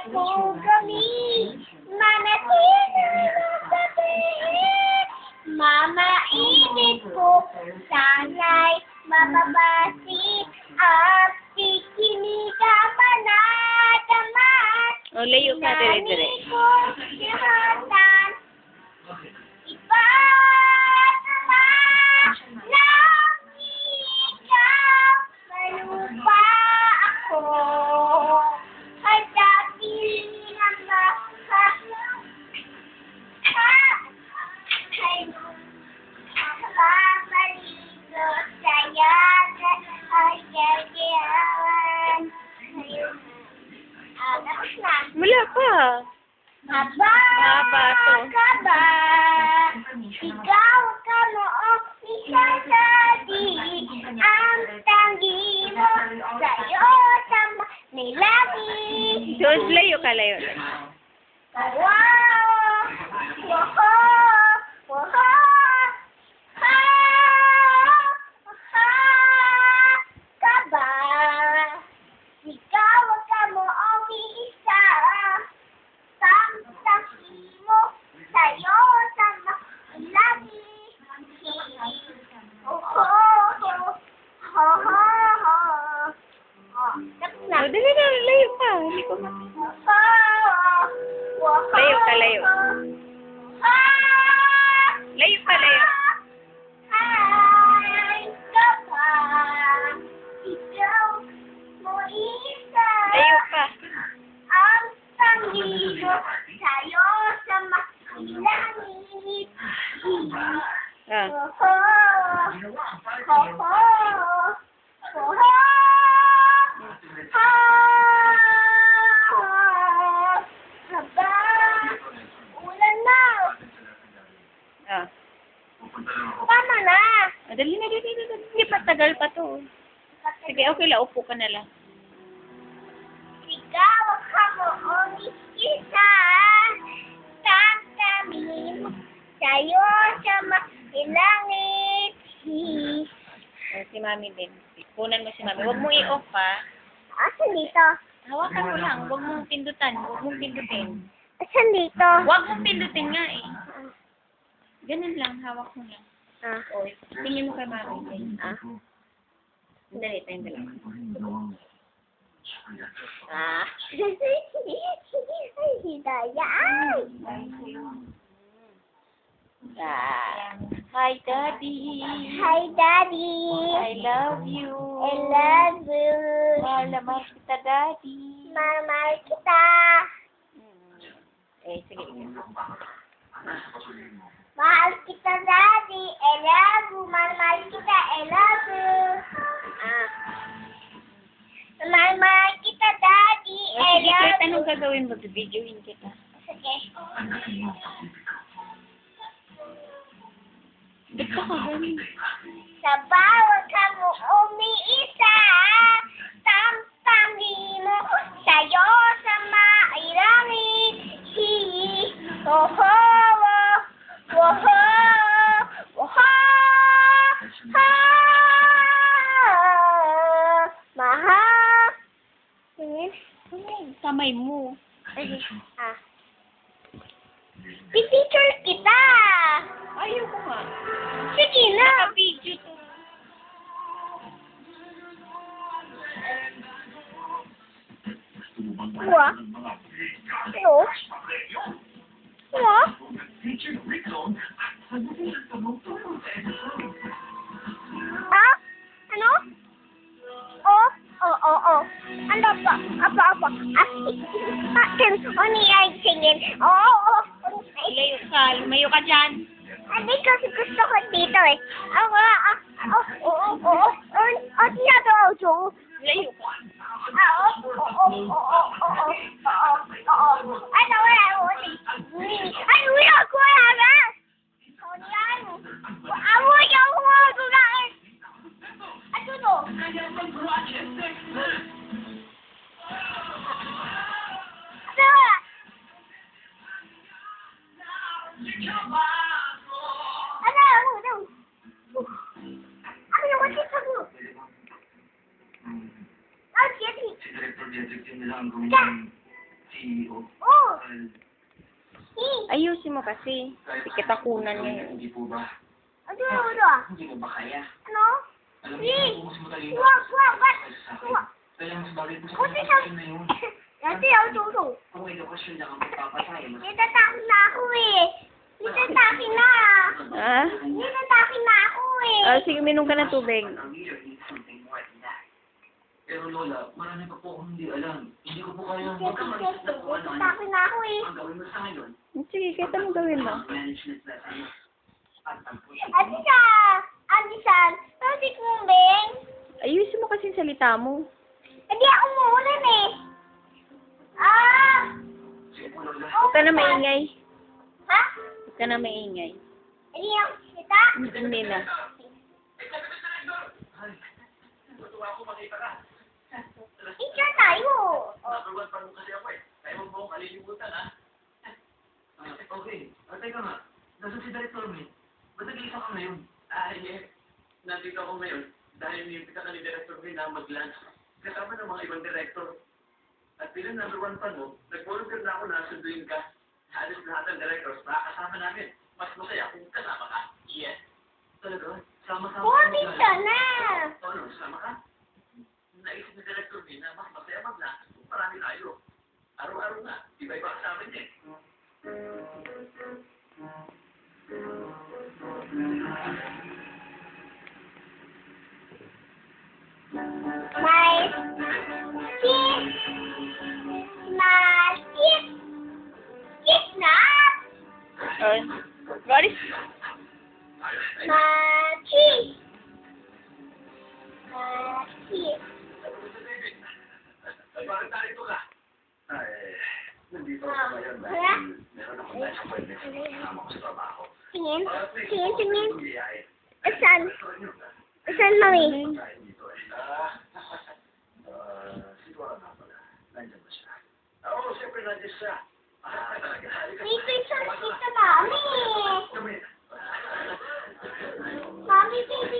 Kung kami manatili sa pilit, mamainit ko, sana'y mababasi at pikiniga manatamat. O, layo ka, dire-dire. Nani ko siratan, iba't naman lang ikaw, malupa ako. Handa piling ang maligo sa'yo ay gagayawan. Tapos na. Wala pa. Haba to. ka ba? Ikaw ka mo isasadi ang tanggi mo sa'yo sa nilagi. Diyos, layo ka, layo. Wow! Wow! Wow! Ha! Ha! Ka ba? Ikaw ka mo ang isa. Samsahi mo sa'yo sa lagi. Oh, ho, ho. Ho, ho, ho. Oh, tapos na. O, dali na, layo ka. Hindi ko ma... Layo ka, layo. Layo ka, layo. Ay, kapag ikaw mo isa, Layo ka. ang sangligo sa'yo sa makilangit. Ah. Ho-ho, ho-ho, ho-ho, ha. Haba, ulan na. Ah. Tama na. Ah, dali na, dali na. Hindi pa, tagal pa to. Sige, okay lang. Upo ka na lang. Ikaw ka mo ang isa. Tatamin sa'yo sa makilangit. O, si Mami din. Punan mo si Mami. Huwag mo i-off, ha? Asan dito? Hawakan mo lang. Huwag mong pindutan. Huwag mong pindutin. Asan dito? Huwag mong pindutin nga, eh. Ganun lang. Hawak mo lang. Ah. O, tingin mo kay Mami. Ah. Dali, tayong dalawa. Ah. Ay, hidaya. Ah. Hi, Daddy. Hi, Daddy. I love you. I love you. Mahal na mahal kita, Daddy. Mahal kita. Eh, sige. Mahal kita, Daddy. I love you. Mahal kita. I love you. Ah. Mahal kita, Daddy. O, I sige, love kahit you. anong gagawin mo, videoin kita. Sige. Ba't ka ganun? Sa bawat ka mo umiisa, tampangin mo sa'yo sa mailangit. Woho, woho, woho, ha, mahal. Kamay mo. Ah. Pipicture kita. Ayaw ko nga. Sige na. Naka-video to. What? Ano? Ano? Ah? Ano? Oh? Oh. Ano pa? Apa. Akin, oni ay singin. Oh. Layo ka. Lumayo ka dyan. Hindi kasi gusto ko dito eh. Oo. Layo ka. Ano wala ko? Ay, wala ko wala. Yan. Amoy ako wala. Ano to? Oh! Ayusin mo kasi. Ikitakunan niya yun. Hindi po ba? Ano? Ano? Hindi mo ba kaya? Ano? Alam mo, Hey! kung mas matalino Wag! Wag! Wag! sa akin. Wag! Kaya mas bagay po sa Kasi sa... konversasyon na yun. Dati ako tuto. Kung may lokasyon lang ang magpapatay, mas Nitatakin na ako eh. Nitatakin na. Ha? Nitatakin na ako eh. Sige, minom ka ng tubig. ang leader needs something more than that. Pero Lola, marami pa po akong hindi alam. Hindi ko po kaya magkamalis na po ano-ano. Nitatakin na ako eh. Ang gawin mo sa ngayon, Sige, kahit anong gawin mo. ang management lesson mo. At ang push. Adisa! Adisan! Pwede kong beng? Ayusin mo kasi yung salita mo. Hindi ako muulan eh. Ah! Sige po Lola. Huwag ka na maingay. Ha? Huwag ka na maingay. Hindi ako kita? Hindi na. Ay, natuwa ako makita ka. Teacher tayo. Number one fan mo kasi ako eh. Kaya mo buong kalilimutan ha. Okay. Teka nga. Nasaan si Director Min? Ba't nag-iisa ka ngayon? Nandito ako ngayon dahil niyipita ka ni Director Min na mag-lunch. Kasama ng mga ibang director. At bilang number one fan mo, nag-volunteer na ako na sunduin ka. Halos lahat ng directors, makakasama namin. Mas masaya kung kasama ka. Yes. Talaga? Sama-sama Buti ka na. Ano, sama ka? Naisip ni Director Min na mas masaya mag-lunch kung marami tayo. Araw-araw nga, iba-iba kasama niya eh. My kiss. My kiss. Kiss not. What is... My kiss. My kiss. Ay, bakit narito ka? Ay, nandito ako ngayon Kuya? dahil meron akong nice appointment sa kasama ko sa trabaho. Tingin. Tingin, Hindi tingin. ay. Asan? Asan, mami? Kain dito eh. Si Dora nga pala. Nandiyan ba siya? Oo, siyempre nandiyan siya. Talaga. Halika. Dito yung kita, mami. Come in. Mami, baby.